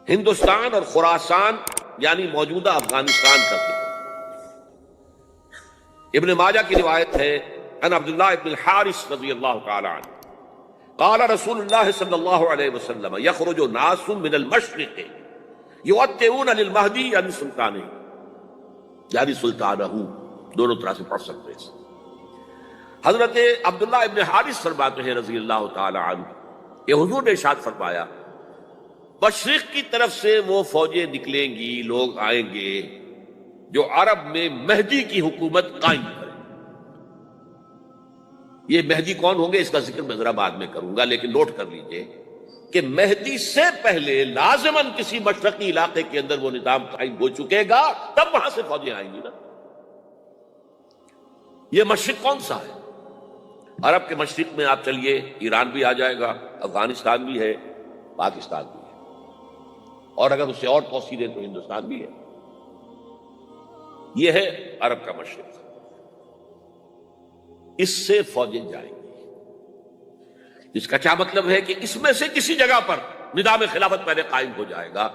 ہندوستان اور خراسان یعنی موجودہ افغانستان کا ذکر۔ ابن ماجہ کی روایت ہے ان عبداللہ ابن الحارث رضی اللہ تعالی عنہ قال رسول اللہ صلی اللہ علیہ وسلم یخرج ناس من المشرق یؤتئون للمہدی یعنی سلطانہ، یعنی سلطانہ، دونوں طرح سے پڑھ سکتے ہیں۔ حضرت عبداللہ ابن حارث فرماتے ہیں رضی اللہ تعالی عنہ کہ حضور نے ارشاد فرمایا مشرق کی طرف سے وہ فوجیں نکلیں گی، لوگ آئیں گے جو عرب میں مہدی کی حکومت قائم کریں۔ یہ مہدی کون ہوں گے اس کا ذکر میں ذرا بعد میں کروں گا، لیکن نوٹ کر لیجئے کہ مہدی سے پہلے لازماً کسی مشرقی علاقے کے اندر وہ نظام قائم ہو چکے گا، تب وہاں سے فوجیں آئیں گی نا۔ یہ مشرق کون سا ہے؟ عرب کے مشرق میں آپ چلیے، ایران بھی آ جائے گا، افغانستان بھی ہے، پاکستان بھی ہے، اور اگر اسے اور توسیع دیں تو ہندوستان بھی ہے۔ یہ ہے عرب کا مشرق، اس سے فوجیں جائیں گی۔ اس کا کیا مطلب ہے کہ اس میں سے کسی جگہ پر نظام خلافت پہلے قائم ہو جائے گا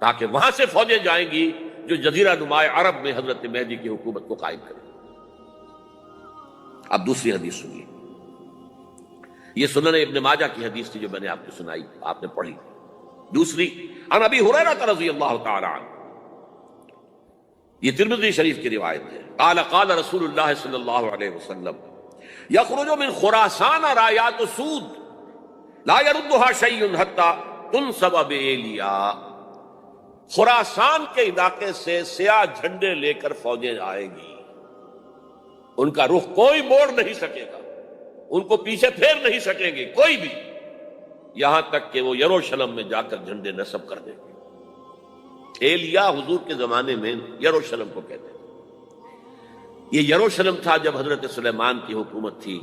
تاکہ وہاں سے فوجیں جائیں گی جو جزیرہ نما عرب میں حضرت مہدی کی حکومت کو قائم کریں۔ اب دوسری حدیث سنیے، یہ سنن ابن ماجہ کی حدیث تھی جو میں نے آپ کو سنائی، آپ نے پڑھی۔ دوسری عن ابی ہریرہ رضی اللہ تعالی عنہ، یہ ترمذی شریف کی روایت ہے، قال قال رسول اللہ صلی اللہ علیہ وسلم یخرج من خراسان رایات سود لا يردها شیء حتی تنصب بایلیا۔ خراسان کے علاقے سے سیاہ جھنڈے لے کر فوجیں آئیں گی، ان کا رخ کوئی موڑ نہیں سکے گا، ان کو پیچھے پھیر نہیں سکیں گے کوئی بھی، یہاں تک کہ وہ یروشلم میں جا کر جھنڈے نصب کر دیں گے۔ ایلیا حضور کے زمانے میں یروشلم کو کہتے ہیں۔ یہ یروشلم تھا جب حضرت سلیمان کی حکومت تھی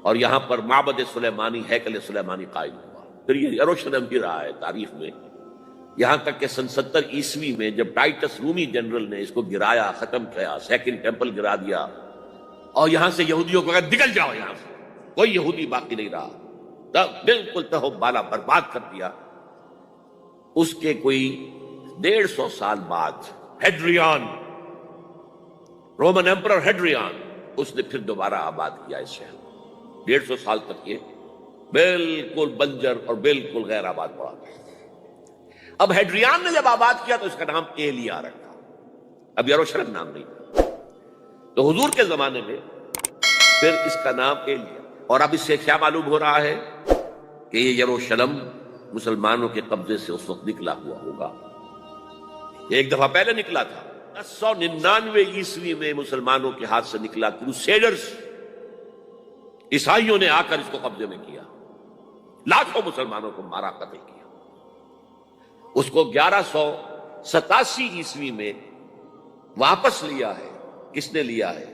اور یہاں پر معبد سلیمانی، ہیکل سلیمانی قائم ہوا، پھر یہ یروشلم ہی رہا ہے تاریخ میں، یہاں تک کہ سن 70 عیسوی میں جب ٹائٹس رومی جنرل نے اس کو گرایا، ختم کیا، سیکنڈ ٹیمپل گرا دیا، اور یہاں سے یہودیوں کو کہا نکل جاؤ، یہاں سے کوئی یہودی باقی نہیں رہا، تب بالکل تہو بالا برباد کر دیا۔ اس کے کوئی 150 سال بعد ہیڈریان، رومن ایمپرر ہیڈریان، اس نے پھر دوبارہ آباد کیا اس شہر۔ 150 سال تک یہ بالکل بنجر اور بالکل غیر آباد پڑا۔ اب ہیڈریان نے جب آباد کیا تو اس کا نام ایلیا رکھا، اب یروشلم نام نہیں تھا۔ تو حضور کے زمانے میں پھر اس کا نام ایلیا، اور اب اس سے کیا معلوم ہو رہا ہے کہ یہ یروشلم مسلمانوں کے قبضے سے اس وقت نکلا ہوا ہوگا۔ ایک دفعہ پہلے نکلا تھا، 1099 عیسوی میں مسلمانوں کے ہاتھ سے نکلا، کروسیڈرز عیسائیوں نے آ کر اس کو قبضے میں کیا، لاکھوں مسلمانوں کو مارا، قتل کیا۔ اس کو 1187 عیسوی میں واپس لیا ہے۔ کس نے لیا ہے؟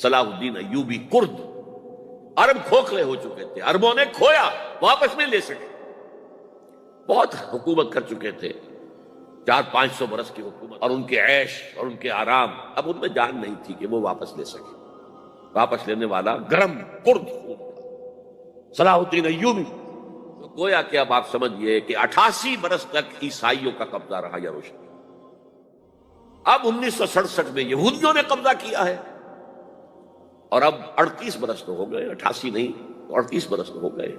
صلاح الدین ایوبی کرد۔ عرب کھوکھلے ہو چکے تھے، عربوں نے کھویا، واپس نہیں لے سکے، بہت حکومت کر چکے تھے، 400-500 برس کی حکومت، اور ان کے عیش اور ان کے آرام، اب ان میں جان نہیں تھی کہ وہ واپس لے سکے۔ واپس لینے والا گرم کرد صلاح الدین ایوبی۔ تو گویا کہ اب آپ سمجھئے کہ 88 برس تک عیسائیوں کا قبضہ رہا یروشلم۔ اب 1967 میں یہودیوں نے قبضہ کیا ہے، اور اب 38 برس تو ہو گئے، 88 نہیں تو 38 برس تو ہو گئے،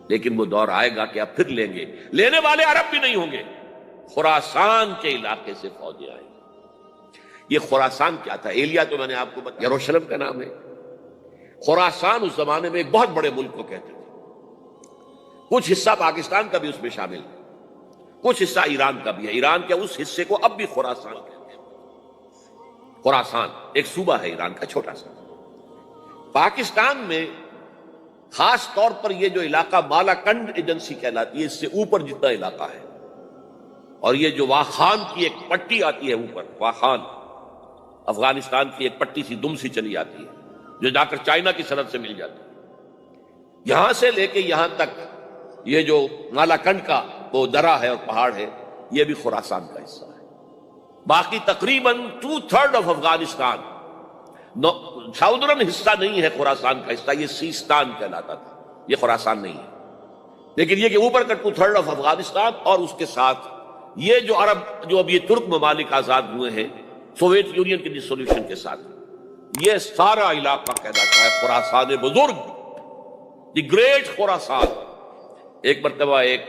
لیکن وہ دور آئے گا کہ اب پھر لیں گے، لینے والے عرب بھی نہیں ہوں گے، خراسان کے علاقے سے فوجیں آئیں گی۔ یہ خراسان کیا تھا؟ ایلیا تو میں نے آپ کو بتایا یروشلم کا نام ہے۔ خراسان اس زمانے میں ایک بہت بڑے ملک کو کہتے تھے، کچھ حصہ پاکستان کا بھی اس میں شامل ہے، کچھ حصہ ایران کا بھی ہے، ایران کے اس حصے کو اب بھی خراسان کہتے ہیں۔ خراسان ایک صوبہ ہے ایران کا، چھوٹا سا۔ پاکستان میں خاص طور پر یہ جو علاقہ مالا کنڈ ایجنسی کہلاتی ہے، اس سے اوپر جتنا علاقہ ہے، اور یہ جو واخان کی ایک پٹی آتی ہے اوپر، واخان افغانستان کی ایک پٹی سی دم سی چلی آتی ہے جو جا کر چائنا کی سرحد سے مل جاتی ہے، یہاں سے لے کے یہاں تک یہ جو مالا کنڈ کا وہ درہ ہے اور پہاڑ ہے، یہ بھی خراسان کا حصہ ہے۔ باقی تقریباً 2/3 آف افغانستان، ساؤدرن حصہ نہیں ہے خراسان کا حصہ، یہ سیستان کہلاتا تھا، یہ خراسان نہیں ہے۔ لیکن یہ کہ اوپر کا 2/3 آف افغانستان اور اس کے ساتھ یہ جو عرب جو اب یہ ترک ممالک آزاد ہوئے ہیں سوویت یونین کے ڈسولوشن کے ساتھ، یہ سارا علاقہ کہلاتا ہے خراسان بزرگ، دی گریٹ خراسان۔ ایک مرتبہ ایک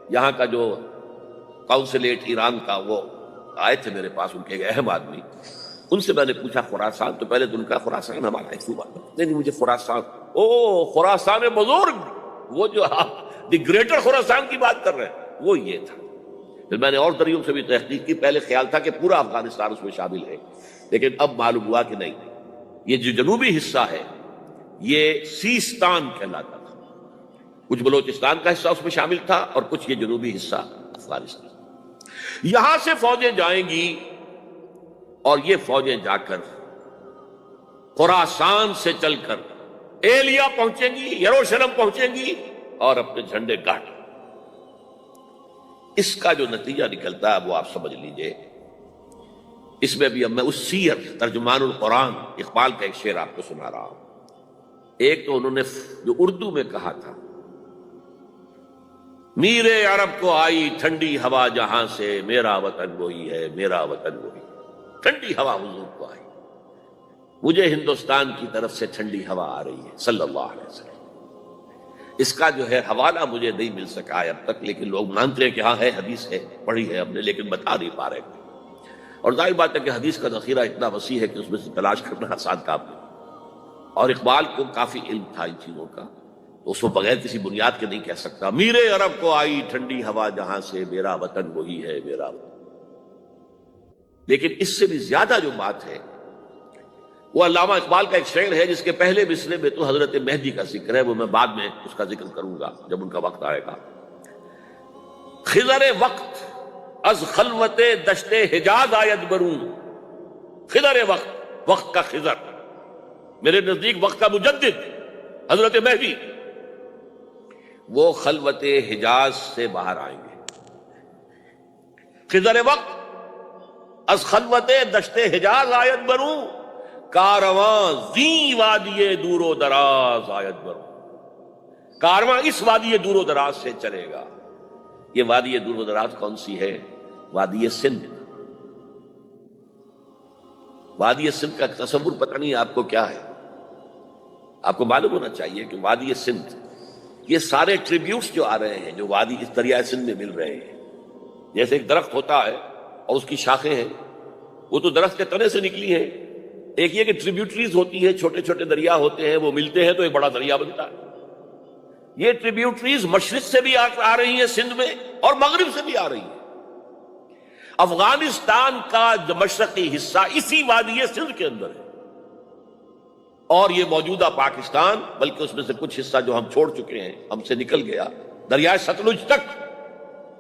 یہاں کا جو کونسلیٹ ایران کا وہ آئے تھے میرے پاس، ان کے ایک اہم آدمی، ان سے میں نے پوچھا خراسان، تو پہلے تو ان کا خراسان ہمارا ہے صوبہ، نہیں مجھے خراسان، او خراسان بزرگ، وہ جو آپ دی گریٹر خراسان کی بات کر رہے ہیں وہ یہ تھا۔ پھر میں نے اور ذریعوں سے بھی تحقیق کی، پہلے خیال تھا کہ پورا افغانستان اس میں شامل ہے، لیکن اب معلوم ہوا کہ نہیں، یہ جو جنوبی حصہ ہے یہ سیستان کہلاتا تھا، کچھ بلوچستان کا حصہ اس میں شامل تھا اور کچھ یہ جنوبی حصہ افغانستان۔ یہاں سے فوجیں جائیں گی اور یہ فوجیں جا کر خراسان سے چل کر ایلیا پہنچیں گی، یروشلم پہنچیں گی اور اپنے جھنڈے گاڑ۔ اس کا جو نتیجہ نکلتا ہے وہ آپ سمجھ لیجئے۔ اس میں بھی اب میں اس سیر ترجمان القرآن اقبال کا ایک شعر آپ کو سنا رہا ہوں۔ ایک تو انہوں نے جو اردو میں کہا تھا، میر عرب کو آئی ٹھنڈی ہوا جہاں سے، میرا وطن وہی ہے، میرا وطن وہی، ٹھنڈی ہوا حضور کو آئی، مجھے ہندوستان کی طرف سے ٹھنڈی ہوا آ رہی ہے صلی اللہ علیہ وسلم۔ اس کا جو ہے حوالہ مجھے نہیں مل سکا ہے اب تک، لیکن لوگ مانتے ہیں کہ ہاں ہے، حدیث ہے، پڑھی ہے ہم نے، لیکن بتا نہیں پا رہے ہیں۔ اور ظاہر بات ہے کہ حدیث کا ذخیرہ اتنا وسیع ہے کہ اس میں سے تلاش کرنا آسان کام نہیں، اور اقبال کو کافی علم تھا ان چیزوں کا، تو اس کو بغیر کسی بنیاد کے نہیں کہہ سکتا، میر عرب کو آئی ٹھنڈی ہوا جہاں سے، میرا وطن وہی ہے، میرا وطن۔ لیکن اس سے بھی زیادہ جو بات ہے وہ علامہ اقبال کا ایک شعر ہے جس کے پہلے مصرعے میں تو حضرت مہدی کا ذکر ہے، وہ میں بعد میں اس کا ذکر کروں گا جب ان کا وقت آئے گا۔ خضر وقت از خلوت دشت حجاز آید بروں، خضر وقت، وقت کا خضر، میرے نزدیک وقت کا مجدد حضرت مہدی، وہ خلوت حجاز سے باہر آئیں گے۔ خضر وقت از خلوت دشت حجاز آید بروں، کارواں زی وادی دور و دراز آید بروں، کارواں اس وادی دور و دراز سے چلے گا۔ یہ وادی دور و دراز کون سی ہے؟ وادی سندھ۔ وادی سندھ کا تصور پتہ نہیں آپ کو کیا ہے، آپ کو معلوم ہونا چاہیے کہ وادی سندھ، یہ سارے ٹریبیوٹس جو آ رہے ہیں جو وادی اس دریائے سندھ میں مل رہے ہیں، جیسے ایک درخت ہوتا ہے اور اس کی شاخیں ہیں، وہ تو درخت کے تنے سے نکلی ہیں، ایک یہ کہ ٹریبیوٹریز ہوتی ہیں، چھوٹے چھوٹے دریا ہوتے ہیں، وہ ملتے ہیں تو ایک بڑا دریا بنتا ہے۔ یہ ٹریبیوٹریز مشرق سے بھی آ رہی ہیں سندھ میں اور مغرب سے بھی آ رہی ہیں۔ افغانستان کا جو مشرقی حصہ اسی وادی سندھ کے اندر ہے، اور یہ موجودہ پاکستان، بلکہ اس میں سے کچھ حصہ جو ہم چھوڑ چکے ہیں، ہم سے نکل گیا دریائے ستلج تک،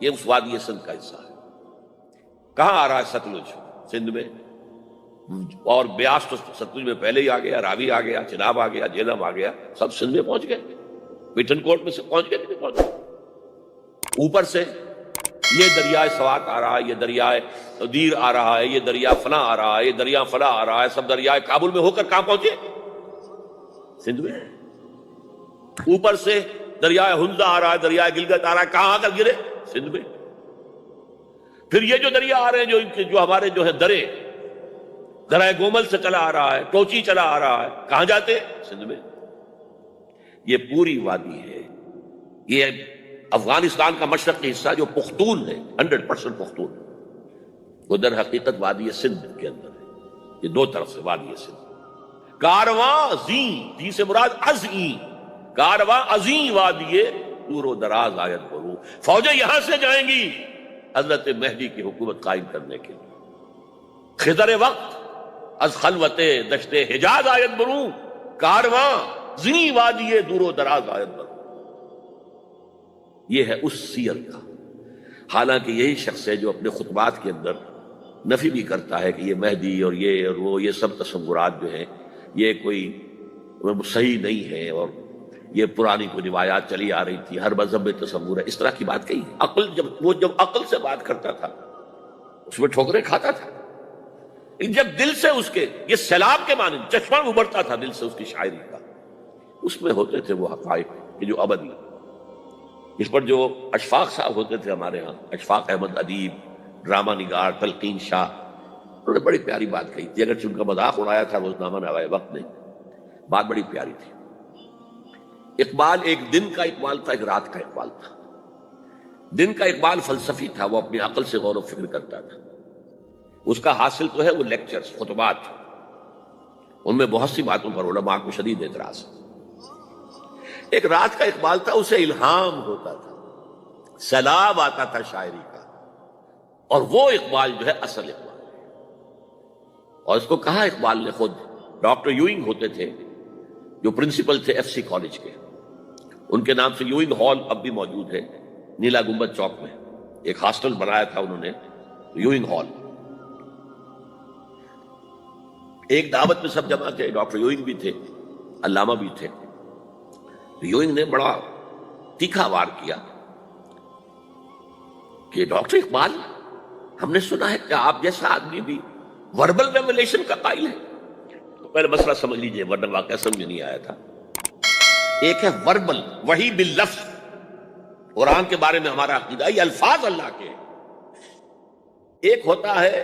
یہ اس وادی سندھ کا حصہ ہے۔ کہاں آ رہا ہے ستلج؟ سندھ میں، اور بیاس تو ستلج میں پہلے ہی آ گیا، راوی آ گیا، چناب آ گیا، جہلم آ گیا، سب سندھ میں پہنچ گئے، پیٹن کوٹ میں سے پہنچ گئے کہ نہیں پہنچ گئے؟ اوپر سے یہ دریائے سوات آ رہا ہے، یہ دریائے دیر آ رہا ہے، یہ دریا فلاں آ رہا ہے، یہ دریا فلاں آ رہا ہے، سب دریائے کابل میں ہو کر کہاں پہنچے؟ سندھ میں۔ اوپر سے دریائے ہنزا آ رہا ہے، دریائے گلگت آ رہا ہے، کہاں آ کر گرے؟ سندھ میں۔ پھر یہ جو دریا آ رہے ہیں جو ہمارے جو ہے درائے گومل سے چلا آ رہا ہے، ٹوچی چلا آ رہا ہے، کہاں جاتے؟ سندھ میں۔ یہ پوری وادی ہے، یہ افغانستان کا مشرقی حصہ جو پختون ہے، 100% پختون، وہ در حقیقت وادی سندھ کے اندر ہے۔ یہ دو طرف سے وادی سندھ۔ کارواں زی سے مراد ازیں، کارواں ازیں وادی دور و دراز آیت برو، فوجیں یہاں سے جائیں گی حضرت مہدی کی حکومت قائم کرنے کے لیے۔ خضر وقت از خلوت دشت حجاز آیت برو، کارواں زی وادی دور و دراز آیت برو۔ یہ ہے اس سیر کا۔ حالانکہ یہی شخص ہے جو اپنے خطبات کے اندر نفی بھی کرتا ہے کہ یہ مہدی اور وہ یہ سب تصورات جو ہیں یہ کوئی صحیح نہیں ہے، اور یہ پرانی کوئی روایات چلی آ رہی تھی، ہر مذہب میں تصور ہے، اس طرح کی بات کہی ہے۔ عقل جب عقل سے بات کرتا تھا اس میں ٹھوکریں کھاتا تھا، جب دل سے اس کے یہ سیلاب کے معنی چشمہ ابھرتا تھا دل سے اس کی شاعری کا، اس میں ہوتے تھے وہ حقائق کہ جو ابدی۔ اس پر جو اشفاق صاحب ہوتے تھے ہمارے ہاں، اشفاق احمد ادیب، ڈرامہ نگار تلقین شاہ، انہوں نے بڑی پیاری بات کہی تھی، اگرچہ ان کا مذاق اڑایا تھا روزنامہ نوائے وقت نے، بات بڑی پیاری تھی۔ اقبال ایک دن کا اقبال تھا، ایک رات کا اقبال تھا۔ دن کا اقبال فلسفی تھا، وہ اپنی عقل سے غور و فکر کرتا تھا، اس کا حاصل تو ہے وہ لیکچرز، خطبات، ان میں بہت سی باتوں پر علماء کو شدید اعتراض ہے۔ ایک رات کا اقبال تھا، اسے الہام ہوتا تھا، سیلاب آتا تھا شاعری کا، اور وہ اقبال جو ہے اصل اقبال ہے۔ اور اس کو کہا اقبال نے خود، ڈاکٹر یوئنگ ہوتے تھے جو پرنسپل تھے ایف سی کالج کے، ان کے نام سے یوئنگ ہال اب بھی موجود ہے نیلا گنبد چوک میں، ایک ہاسٹل بنایا تھا انہوں نے، یوئنگ ہال۔ ایک دعوت میں سب جمع تھے، ڈاکٹر یوئنگ بھی تھے، علامہ بھی تھے۔ یوئنگ نے بڑا تیکھا وار کیا کہ ڈاکٹر اقبال، ہم نے سنا ہے کہ آپ جیسا آدمی بھی وربل ریولیشن کا قائل ہے۔ تو پہلے مسئلہ سمجھ لیجئے ورنہ واقعہ سمجھ نہیں آیا تھا۔ ایک ہے وربل، وحی باللفظ، قرآن کے بارے میں ہمارا عقیدہ یہ الفاظ اللہ کے ہیں۔ ایک ہوتا ہے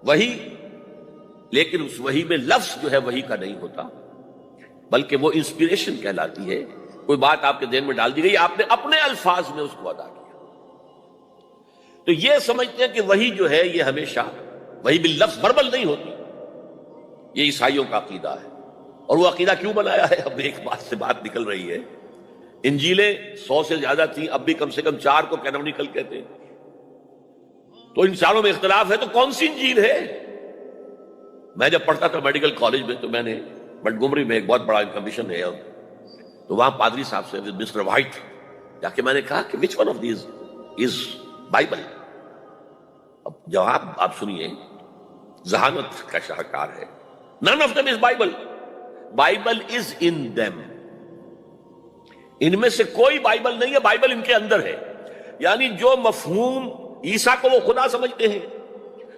وحی، لیکن اس وحی میں لفظ جو ہے وحی کا نہیں ہوتا، بلکہ وہ انسپیریشن کہلاتی ہے، کوئی بات آپ کے ذہن میں ڈال دی گئی، آپ نے اپنے الفاظ میں اس کو ادا کیا۔ تو یہ سمجھتے ہیں کہ وحی جو ہے یہ ہمیشہ وحی باللفظ وربل نہیں ہوتی، یہ عیسائیوں کا عقیدہ ہے۔ اور وہ عقیدہ کیوں بنایا ہے؟ اب ایک بات سے بات نکل رہی ہے، انجیلیں 100 سے زیادہ تھیں، اب بھی کم سے کم 4 کو کینونیکل کہتے ہیں۔ تو ان چاروں میں اختلاف ہے، تو کون سی انجیل ہے؟ میں جب پڑھتا تھا میڈیکل کالج میں تو میں نے منٹگومری میں ایک بہت بڑا کمیشن ہے، تو وہاں پادری صاحب سے مسٹر وائٹ جا کے میں نے کہا کہ which one of these is Bible? اب جواب آپ سنیے، ذہانت کا شاہکار ہے، none of them is Bible. Bible is in them. ان میں سے کوئی بائبل نہیں ہے، بائبل ان کے اندر ہے۔ یعنی جو مفہوم عیسیٰ کو وہ خدا سمجھتے ہیں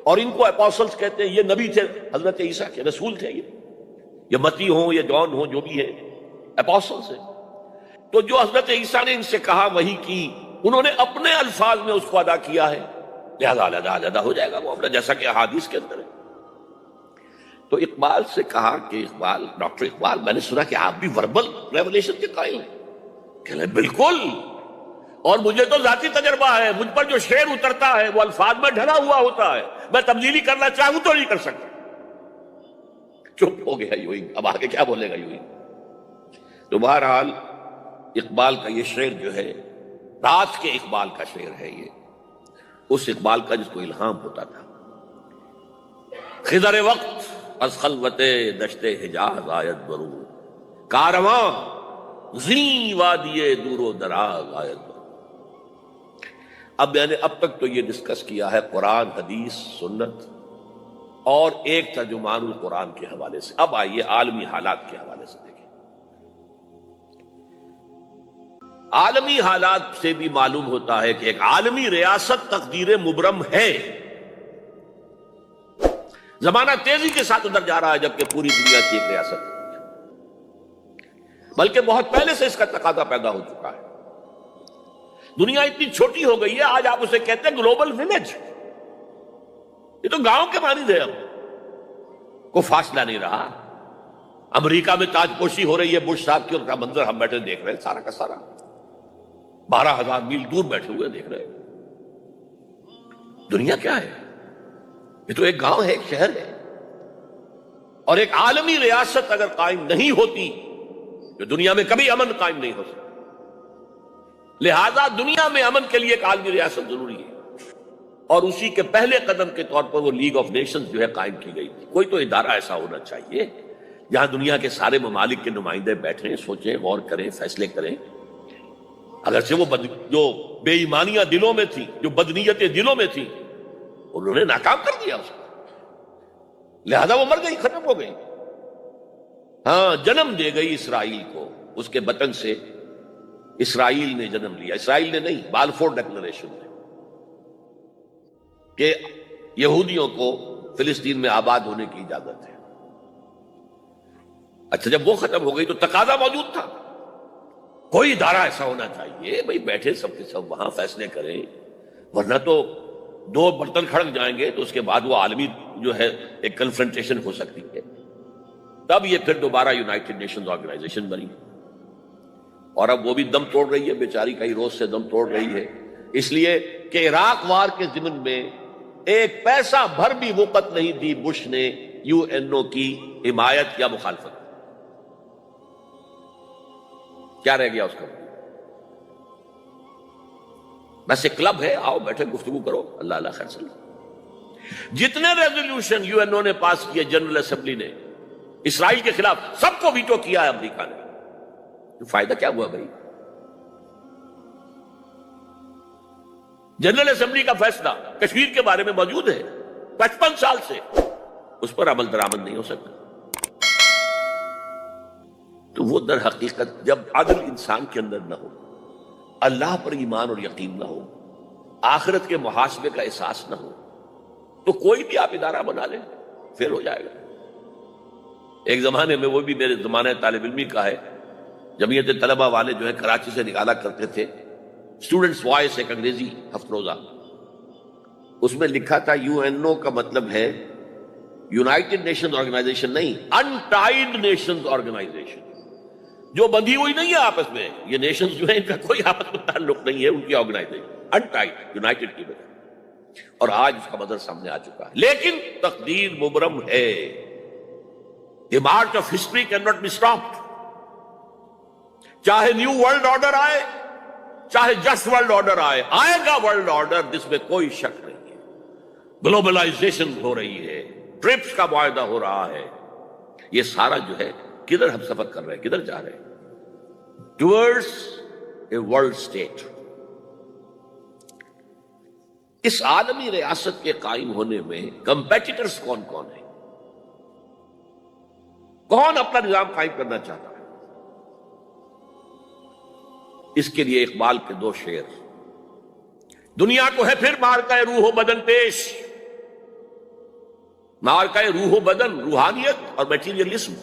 اور ان کو اپوسلز کہتے ہیں، یہ نبی تھے حضرت عیسیٰ کے، رسول تھے، یہ متی ہوں یا جون ہوں جو بھی ہے، اپوسلز ہیں۔ تو جو حضرت عیسیٰ نے ان سے کہا وہی کی، انہوں نے اپنے الفاظ میں اس کو ادا کیا ہے، لہذا علیحدہ ہو جائے گا معاملہ، جیسا کہ احادیث کے اندر ہے۔ تو اقبال سے کہا کہ اقبال، ڈاکٹر اقبال، میں نے سنا کہ آپ بھی وربل ریولیشن کے قائل ہیں۔ کہ بالکل، اور مجھے تو ذاتی تجربہ ہے، مجھ پر جو شعر اترتا ہے وہ الفاظ میں ڈھلا ہوا ہوتا ہے، میں تبدیلی کرنا چاہوں تو نہیں کر سکتا۔ چپ ہو گیا یوئنگ، اب آگے کیا بولے گا یوئنگ؟ تو بہرحال اقبال کا یہ شعر جو ہے رات کے اقبال کا شعر ہے، یہ اس اقبال کا جس کو الہام ہوتا تھا۔ خضر وقت از خلوت دشت حجاز آیت برو، کارواں زی وادی دور و دراز آیت برو۔ اب میں نے اب تک تو یہ ڈسکس کیا ہے قرآن، حدیث، سنت اور ایک ترجمان القرآن کے حوالے سے۔ اب آئیے عالمی حالات کے حوالے سے دیکھیں۔ عالمی حالات سے بھی معلوم ہوتا ہے کہ ایک عالمی ریاست تقدیر مبرم ہے۔ زمانہ تیزی کے ساتھ ادھر جا رہا ہے، جبکہ پوری دنیا کی ایک ریاست ہے، بلکہ بہت پہلے سے اس کا تقاضا پیدا ہو چکا ہے۔ دنیا اتنی چھوٹی ہو گئی ہے، آج آپ اسے کہتے ہیں گلوبل ولیج، یہ تو گاؤں کے مانند ہے، اب کوئی فاصلہ نہیں رہا۔ امریکہ میں تاج پوشی ہو رہی ہے بش صاحب کی، ان کا منظر ہم بیٹھے دیکھ رہے ہیں، سارا کا سارا 12,000 میل دور بیٹھے ہوئے دیکھ رہے ہیں۔ دنیا کیا ہے؟ یہ تو ایک گاؤں ہے، ایک شہر ہے۔ اور ایک عالمی ریاست اگر قائم نہیں ہوتی تو دنیا میں کبھی امن قائم نہیں ہو سکتا۔ لہذا دنیا میں امن کے لیے ایک عالمی ریاست ضروری ہے، اور اسی کے پہلے قدم کے طور پر وہ لیگ آف نیشنز جو ہے قائم کی گئی تھی۔ کوئی تو ادارہ ایسا ہونا چاہیے جہاں دنیا کے سارے ممالک کے نمائندے بیٹھیں، سوچیں، غور کریں، فیصلے کریں۔ اگرچہ وہ جو بے ایمانیاں دلوں میں تھی، جو بدنیتیں دلوں میں تھیں، انہوں نے ناکام کر دیا اس کو، لہذا وہ مر گئی، ختم ہو گئی۔ ہاں، جنم دے گئی اسرائیل کو، اس کے وطن سے اسرائیل نے جنم لیا، اسرائیل نے نہیں، بالفور ڈکلریشن نے، کہ یہودیوں کو فلسطین میں آباد ہونے کی اجازت ہے۔ اچھا، جب وہ ختم ہو گئی تو تقاضا موجود تھا، کوئی ادارہ ایسا ہونا چاہیے بھائی بیٹھے سب کے سب وہاں فیصلے کریں، ورنہ تو دو برتن کھڑک جائیں گے تو اس کے بعد وہ عالمی جو ہے ایک کنفرنٹیشن ہو سکتی ہے. تب یہ پھر دوبارہ یونائٹڈ نیشنز آرگنائزیشن بنی، اور اب وہ بھی دم توڑ رہی ہے بیچاری، کئی روز سے دم توڑ رہی ہے، اس لیے کہ عراق وار کے ضمن میں ایک پیسہ بھر بھی وقت نہیں دی بش نے یو این او کی حمایت یا مخالفت. کیا رہ گیا اس کا؟ بس ایک کلب ہے، آؤ بیٹھے گفتگو کرو، اللہ اللہ خیر صلی. جتنے ریزولوشن یو این او نے پاس کیے جنرل اسمبلی نے اسرائیل کے خلاف، سب کو ویٹو کیا ہے امریکہ نے. تو فائدہ کیا ہوا بھائی؟ جنرل اسمبلی کا فیصلہ کشمیر کے بارے میں موجود ہے 55 سال سے، اس پر عمل درآمد نہیں ہو سکتا. تو وہ در حقیقت جب عدل انسان کے اندر نہ ہو، اللہ پر ایمان اور یقین نہ ہو، آخرت کے محاسبے کا احساس نہ ہو، تو کوئی بھی آپ ادارہ بنا لیں فیل ہو جائے گا. ایک زمانے میں، وہ بھی میرے زمانہ طالب علمی کا ہے، جمعیت طلبہ والے جو ہے کراچی سے نکالا کرتے تھے اسٹوڈنٹس وائس، ایک انگریزی ہفت روزہ، اس میں لکھا تھا یو این او کا مطلب ہے یونائٹڈ نیشنز آرگنائزیشن نہیں، انٹائڈ نیشنز آرگنائزیشن، جو بندھی ہوئی نہیں ہے آپس میں. یہ نیشنز جو ہیں ان کا کوئی آپس میں تعلق نہیں ہے، ان کی آرگنائزیشن انٹائڈ، یونائٹڈ کی بجائے. اور آج اس کا مظہر سامنے آ چکا ہے. لیکن تقدیر مبرم ہے، The march of history cannot be stopped. چاہے نیو ورلڈ آرڈر آئے، چاہے جسٹ ورلڈ آرڈر آئے، آئے گا ورلڈ آرڈر، جس میں کوئی شک نہیں ہے. گلوبلائزیشن ہو رہی ہے، ٹرپس کا معاہدہ ہو رہا ہے. یہ سارا جو ہے کدھر ہم سفر کر رہے ہیں، کدھر جا رہے ہیں؟ Towards a world state. اس عالمی ریاست کے قائم ہونے میں کمپیٹیٹرز کون کون ہیں؟ کون اپنا نظام قائم کرنا چاہتا ہے؟ اس کے لیے اقبال کے دو شعر. دنیا کو ہے پھر مارکہ روح و بدن پیش، مارکہ روح و بدن، روحانیت اور میٹیریلزم.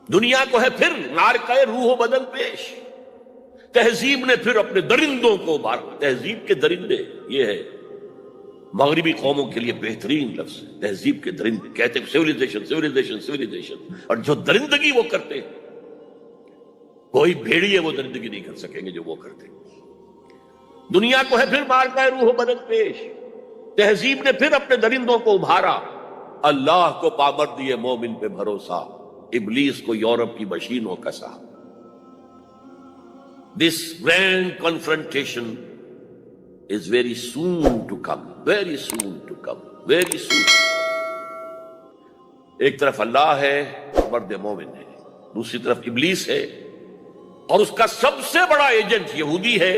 دنیا کو ہے پھر مارکہ روح و بدن پیش، تہذیب نے پھر اپنے درندوں کو مارا. تہذیب کے درندے، یہ ہے مغربی قوموں کے لیے بہترین لفظ. تہذیب کے درندے کہتے ہیں سیویلائزیشن، سیویلائزیشن، سیویلائزیشن. اور جو درندگی وہ کرتے ہیں، کوئی بھیڑیے وہ درندگی نہیں کر سکیں گے جو وہ کرتے ہیں. دنیا کو ہے پھر مارکہ روح و بدن پیش، تہذیب نے پھر اپنے درندوں کو ابھارا. اللہ کو پابند دیے مومن پہ بھروسہ، ابلیس کو یورپ کی مشینوں کا سا. This grand confrontation is very soon to come, very soon to come, very soon. ایک طرف اللہ ہے اور مرد مومن ہے، دوسری طرف ابلیس ہے اور اس کا سب سے بڑا ایجنٹ یہودی ہے،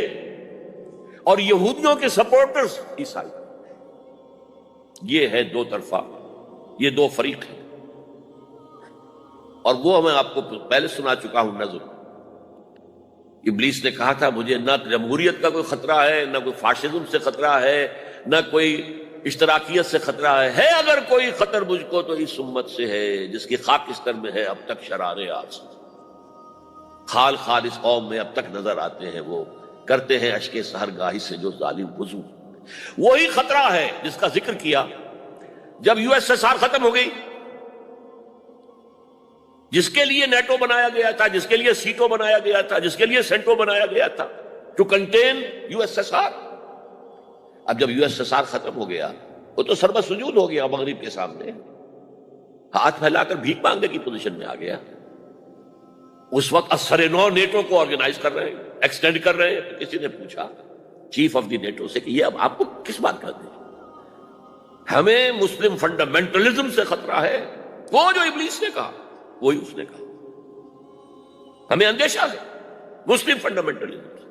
اور یہودیوں کے سپورٹرز عیسائی. یہ ہے دو طرفہ، یہ دو فریق ہیں. اور وہ میں آپ کو پہلے سنا چکا ہوں نظر. ابلیس نے کہا تھا مجھے نہ جمہوریت کا کوئی خطرہ ہے، نہ کوئی فاشزم سے خطرہ ہے، نہ کوئی اشتراکیت سے خطرہ ہے اگر کوئی خطر مجھ کو تو اس امت سے ہے جس کی خاکستر میں ہے اب تک شرار آس. خال خال اس قوم میں اب تک نظر آتے ہیں، وہ کرتے ہیں اشک سحرگاہی سے جو ظالم وضو. وہی خطرہ ہے جس کا ذکر کیا جب یو ایس ایس آر ختم ہو گئی، جس کے لیے نیٹو بنایا گیا تھا، جس کے لیے سیٹو بنایا گیا تھا، جس کے لیے سینٹو بنایا گیا تھا to contain U S S R. اب جب یو ایس ایس آر ختم ہو گیا، وہ تو سربت سجود ہو گیا مغرب کے سامنے، ہاتھ پھیلا کر بھیک مانگنے کی پوزیشن میں آ گیا. اس وقت اثر نو نیٹو کو آرگنائز کر رہے ہیں، ایکسٹینڈ کر رہے ہیں. تو کسی نے پوچھا چیف آف دی نیٹو سے کہ یہ اب آپ کو کس بات کا دیں؟ ہمیں مسلم فنڈامنٹلزم سے خطرہ ہے. وہ جو ابلیس نے کہا وہی اس نے کہا. ہمیں اندیشہ ہے مسلم فنڈامنٹلزم سے،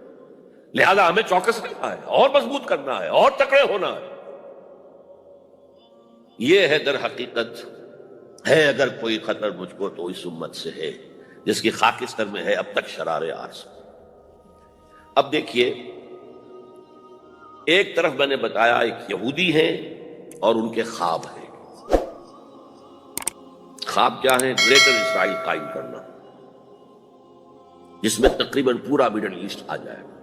لہذا ہمیں چوکس رہنا ہے اور مضبوط کرنا ہے اور تکڑے ہونا ہے. یہ ہے در حقیقت ہے اگر کوئی خطر مجھ کو تو اس امت سے ہے جس کی خاکستر میں ہے اب تک شرار عرض. اب دیکھیے، ایک طرف میں نے بتایا ایک یہودی ہیں اور ان کے خواب ہیں. خواب کیا ہے؟ گریٹر اسرائیل قائم کرنا. جس میں تقریباً پورا مڈل ایسٹ آ جائے گا۔